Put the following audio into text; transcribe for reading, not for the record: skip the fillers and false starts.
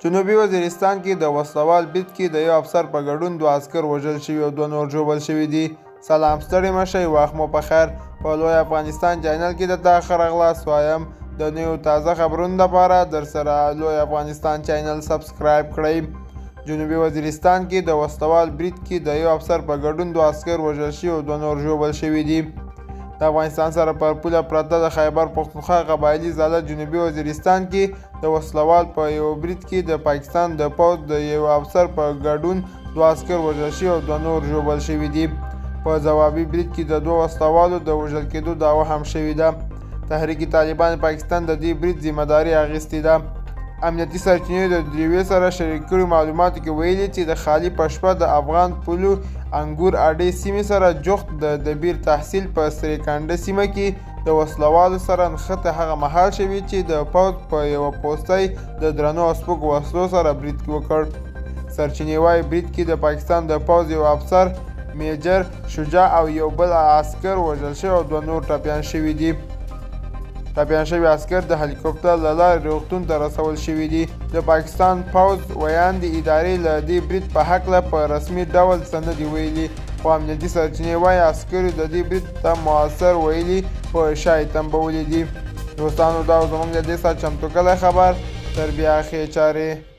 جنوبي وزیرستان کې د وسلوال برید کې د یو افسر په ګډون 2 عسکر وژل شوي او 2 نور ژوبل شوي دي. سلام ستړي مه شئ، وخت مو په خیر. په لوی افغانستان چینل کې د تا ښه راغلاست وایم. د نویو تازه خبرونو لپاره درسره لوی افغانستان چینل سبسکرایب کړئ. جنوبي وزیرستان کې د وسلوال برید کې د یو افسر په ګډون 2 عسکر وژل شوي او 2 نور ژوبل شوي دي. د افغانستان سره پر پوله پرته د خیبر پښتونخوا قبایلي ځاله جنوبي وزیرستان کې د وسلوال په یو برید کې د پاکستان د پوځ د یو افسر په ګډون 2 عسکر وژل شوي او 2 نور ژوبل شوي دي. په ځوابي برید کې د 2 وسلوالو د وژل کېدو دعوه هم شوې ده. تحریک طالبان پاکستان د دې برید ذمهداري اخیستې ده. امنیتي سرچینې د دریوې سره شریک کړي معلوماتو کې ویلي چې د خالي په شپه د افغان پولو انګور اډې سیمې سره جوخت د دبیر تحصیل په سریکنډه سیمه کې د وسلوالو سره نښته هغه مهال شوي چې د پوځ په یوه پوستۍ د درنو او سپکو وسلو سره برید وکړ. سرچینې وایي برید کې د پاکستان د پوځ یو افسر میجر شجاع او یو بل عسکر وژل شوي او 2 نور ټپیان شوي دي. ټپیان شوي عسکر د هلیکوپټر له لارې روغتون ته رسول شوي دي. د پاکستان پوځ ویاندې ادارې له دې برید په هکله په رسمي ډول څه نه دي ویلي، خو امنیتي سرچینې وایي عسکرو د دې برید ته مؤثر ویلي په شا یې تنبولي دي. دوستانو دا زموږ د دې ساعت چمتو کلی خبر. تر بیا ښې چارې.